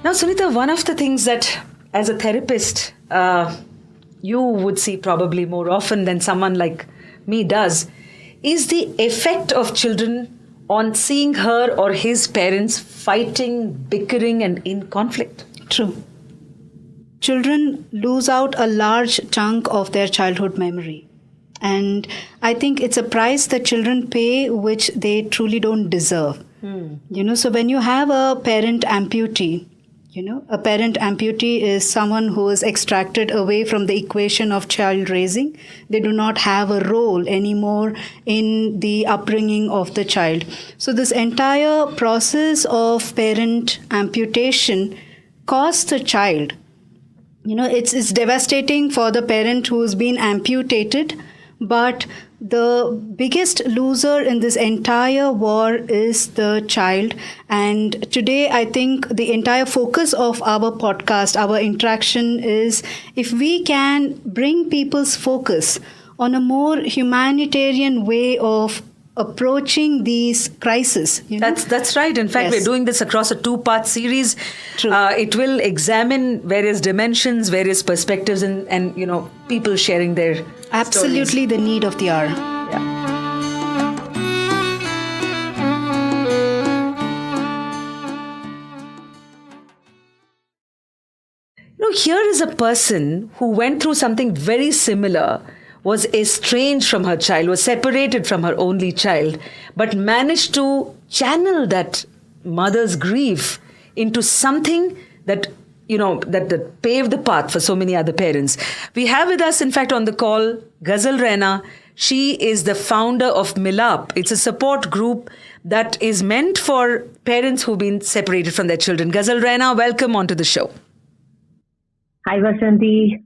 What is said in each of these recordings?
Now, Sunitha, one of the things that as a therapist, you would see probably more often than someone like me does, is the effect of children on seeing her or his parents fighting, bickering, and in conflict. True. Children lose out a large chunk of their childhood memory. And I think it's a price that children pay which they truly don't deserve. So when you have a parent amputee, a parent amputee is someone who is extracted away from the equation of child raising. They do not have a role anymore in the upbringing of the child. So this entire process of parent amputation costs the child. It's devastating for the parent who's been amputated, but the biggest loser in this entire war is the child. And today, I think the entire focus of our podcast, our interaction is if we can bring people's focus on a more humanitarian way of approaching these crises. That's right. In fact, we're doing this across a 2-part series. True. It will examine various dimensions, various perspectives, and people sharing their absolutely stories. The need of the hour. Yeah. Here is a person who went through something very similar, was estranged from her child, was separated from her only child, but managed to channel that mother's grief into something that, that paved the path for so many other parents. We have with us, in fact, on the call, Gazal Raina. She is the founder of Milaap. It's a support group that is meant for parents who've been separated from their children. Gazal Raina, welcome onto the show. Hi, Vasanthi.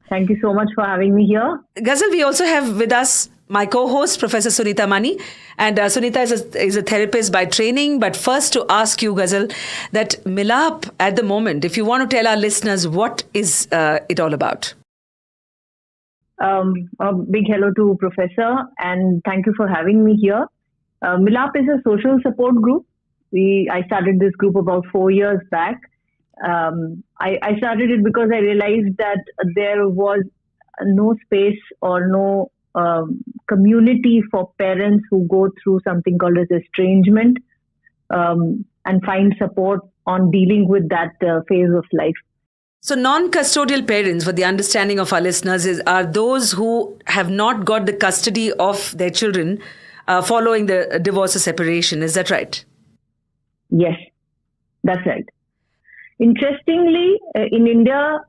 Thank you so much for having me here. Gazal, we also have with us my co-host, Professor Sunitha Mani. And Sunitha is a therapist by training. But first to ask you, Gazal, that Milaap at the moment, if you want to tell our listeners, what is it all about? A big hello to Professor, and thank you for having me here. Milaap is a social support group. I started this group about 4 years back. I started it because I realized that there was no space or no community for parents who go through something called as estrangement and find support on dealing with that phase of life. So non-custodial parents, for the understanding of our listeners, are those who have not got the custody of their children following the divorce or separation. Is that right? Yes, that's right. Interestingly, in India,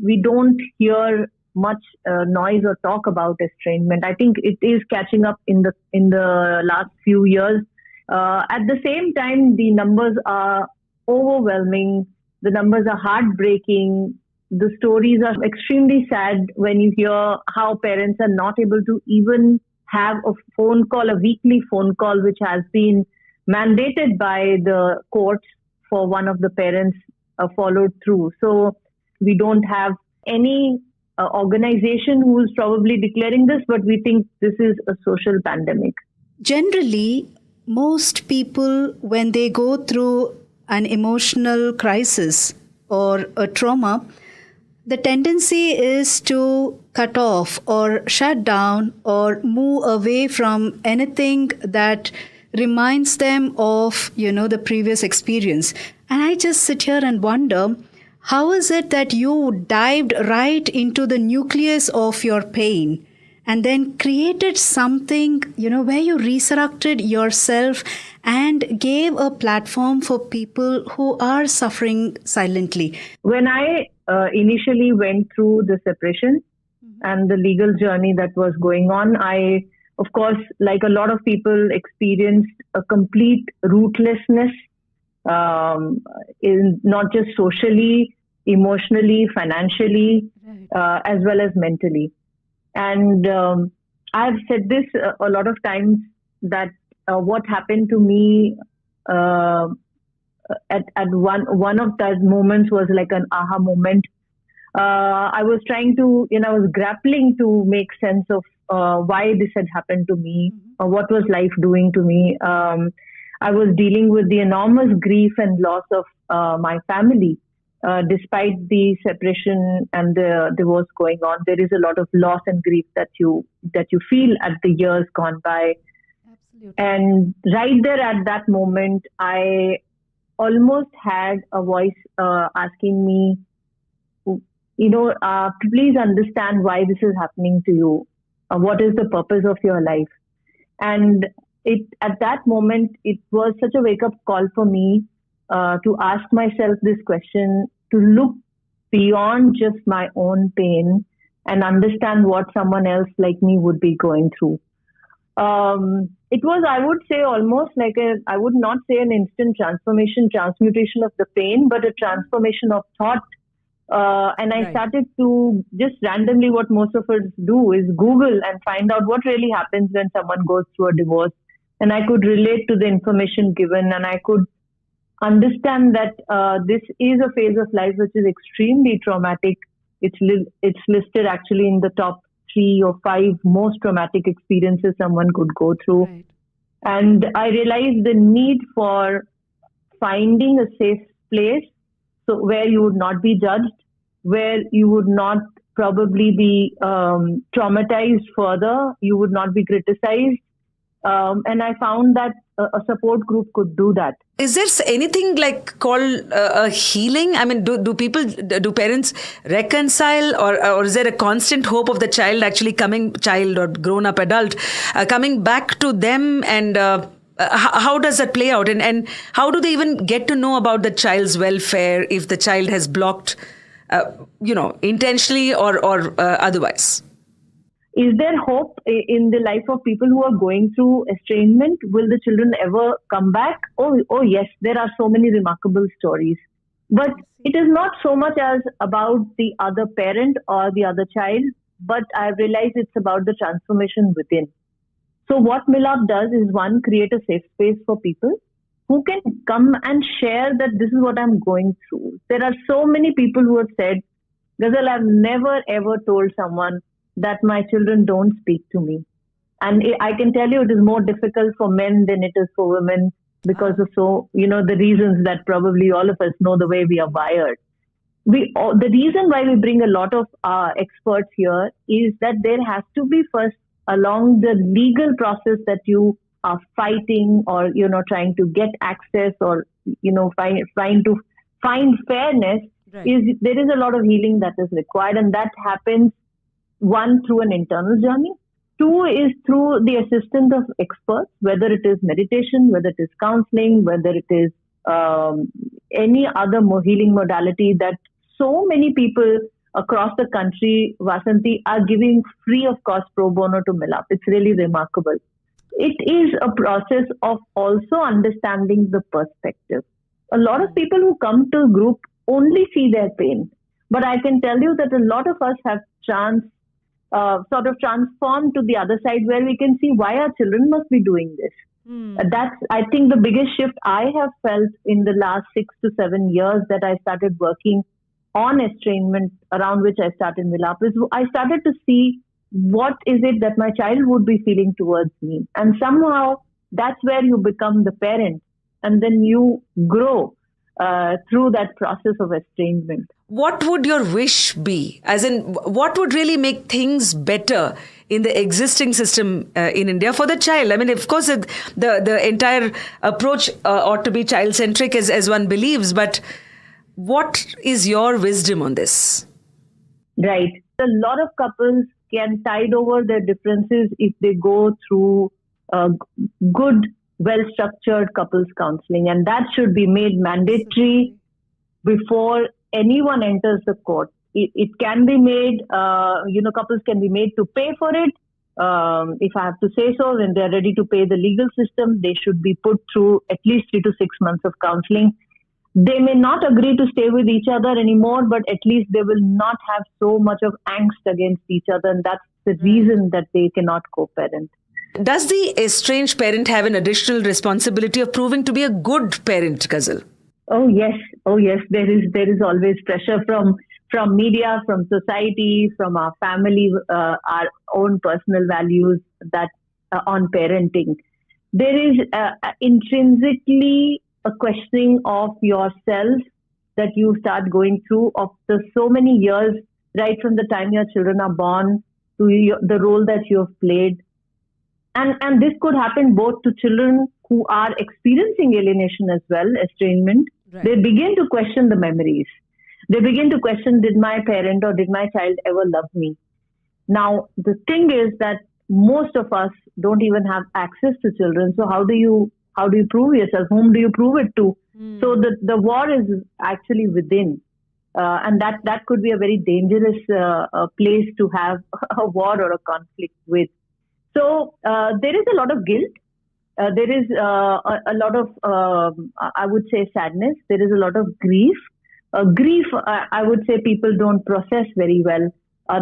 we don't hear much noise or talk about estrangement. I think it is catching up in the last few years. At the same time, the numbers are overwhelming. The numbers are heartbreaking. The stories are extremely sad when you hear how parents are not able to even have a phone call, a weekly phone call, which has been mandated by the courts for one of the parents followed through. So we don't have any organization who is probably declaring this, but we think this is a social pandemic. Generally, most people, when they go through an emotional crisis or a trauma, the tendency is to cut off or shut down or move away from anything that reminds them of, the previous experience. And I just sit here and wonder, how is it that you dived right into the nucleus of your pain and then created something, where you resurrected yourself and gave a platform for people who are suffering silently? When I initially went through the separation and the legal journey that was going on, I, of course, like a lot of people, experienced a complete rootlessness, in not just socially, emotionally, financially, as well as mentally. And I've said this a lot of times that what happened to me at one of those moments was like an aha moment. I was trying to, I was grappling to make sense of why this had happened to me, what was life doing to me. I was dealing with the enormous grief and loss of my family. Despite the separation and the divorce going on, there is a lot of loss and grief that you feel at the years gone by. Absolutely. And right there at that moment, I almost had a voice asking me, please understand why this is happening to you. What is the purpose of your life? And at that moment, it was such a wake-up call for me to ask myself this question, to look beyond just my own pain and understand what someone else like me would be going through. It was, I would say, almost like I would not say an instant transmutation of the pain, but a transformation of thought. And I started to just randomly, what most of us do is Google and find out what really happens when someone goes through a divorce. And I could relate to the information given, and I could understand that this is a phase of life which is extremely traumatic. It's listed actually in the top 3 or 5 most traumatic experiences someone could go through. Right. And I realized the need for finding a safe place, so where you would not be judged, where you would not probably be traumatized further, you would not be criticized. And I found that a support group could do that. Is there anything like called a healing? I mean, do parents reconcile, or is there a constant hope of the child or grown up adult coming back to them? And how does that play out? And how do they even get to know about the child's welfare if the child has blocked, intentionally or otherwise? Is there hope in the life of people who are going through estrangement? Will the children ever come back? Oh yes, there are so many remarkable stories. But it is not so much as about the other parent or the other child, but I've realized it's about the transformation within. So what Milaap does is, one, create a safe space for people who can come and share that this is what I'm going through. There are so many people who have said, Gazal, I've never ever told someone that my children don't speak to me. And I can tell you it is more difficult for men than it is for women because of the reasons that probably all of us know, the way we are wired. The reason why we bring a lot of experts here is that there has to be first, along the legal process that you are fighting or, trying to get access or, trying to find fairness, there is a lot of healing that is required. And that happens, 1, through an internal journey. 2 is through the assistance of experts, whether it is meditation, whether it is counseling, whether it is any other healing modality that so many people across the country, Vasanthi, are giving free of cost pro bono to Milaap. It's really remarkable. It is a process of also understanding the perspective. A lot of people who come to a group only see their pain. But I can tell you that a lot of us have sort of transformed to the other side, where we can see why our children must be doing this. That's, I think, the biggest shift I have felt in the last 6 to 7 years that I started working on estrangement, around which I started Milaap, is I started to see what is it that my child would be feeling towards me. And somehow that's where you become the parent, and then you grow through that process of estrangement. What would your wish be? As in, what would really make things better in the existing system in India for the child? I mean, of course, the entire approach ought to be child-centric as one believes, but what is your wisdom on this? Right. A lot of couples can tide over their differences if they go through good, well-structured couples counseling, and that should be made mandatory before anyone enters the court. It can be made, couples can be made to pay for it. If I have to say so, when they're ready to pay the legal system, they should be put through at least 3 to 6 months of counseling. They may not agree to stay with each other anymore, but at least they will not have so much of angst against each other, and that's the reason that they cannot co-parent. Does the estranged parent have an additional responsibility of proving to be a good parent, Gazal? Oh yes. There is always pressure from media, from society, from our family, our own personal values that on parenting. There is intrinsically a questioning of yourself that you start going through of the so many years, right from the time your children are born to the role that you have played. And this could happen both to children who are experiencing alienation as well, estrangement. Right. They begin to question the memories. They begin to question, did my parent or did my child ever love me? Now, the thing is that most of us don't even have access to children. So how do you prove yourself? Whom do you prove it to? So the war is actually within. And that could be a very dangerous place to have a war or a conflict with. So there is a lot of guilt. There is a lot of, I would say, sadness. There is a lot of grief. Grief, I would say, people don't process very well.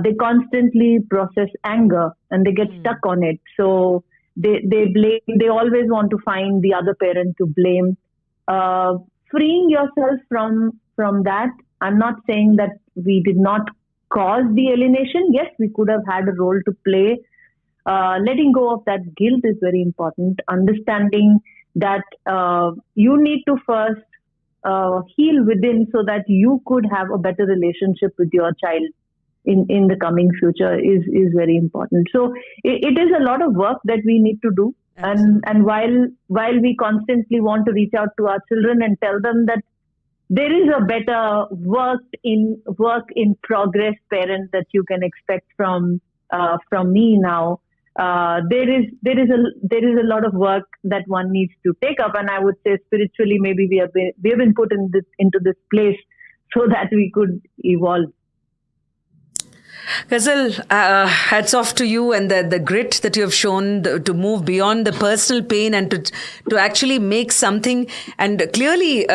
They constantly process anger and they get stuck on it. So they blame. They always want to find the other parent to blame. Freeing yourself from that. I'm not saying that we did not cause the alienation. Yes, we could have had a role to play. Letting go of that guilt is very important. Understanding that you need to first heal within so that you could have a better relationship with your child in the coming future is very important. So it is a lot of work that we need to do. And while we constantly want to reach out to our children and tell them that there is a better work in progress parent that you can expect from me now. There is a lot of work that one needs to take up, and I would say spiritually maybe we have been put into this place so that we could evolve. Gazal, hats off to you and the grit that you have shown to move beyond the personal pain and to actually make something, and clearly,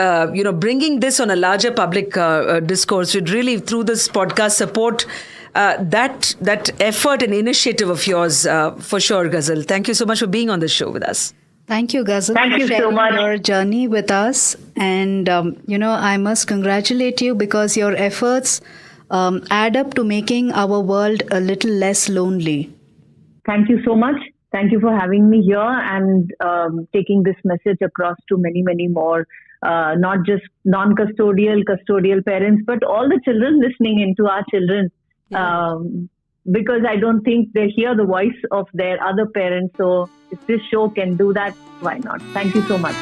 bringing this on a larger public discourse would really, through this podcast, support that effort and initiative of yours for sure, Gazal. Thank you so much for being on the show with us. Thank you, Gazal, Thank for you so sharing much. your journey with us. And, I must congratulate you because your efforts add up to making our world a little less lonely. Thank you so much. Thank you for having me here and taking this message across to many, many more, not just non-custodial, custodial parents, but all the children listening into our children. Yeah. Because I don't think they hear the voice of their other parents. So if this show can do that, why not? Thank you so much.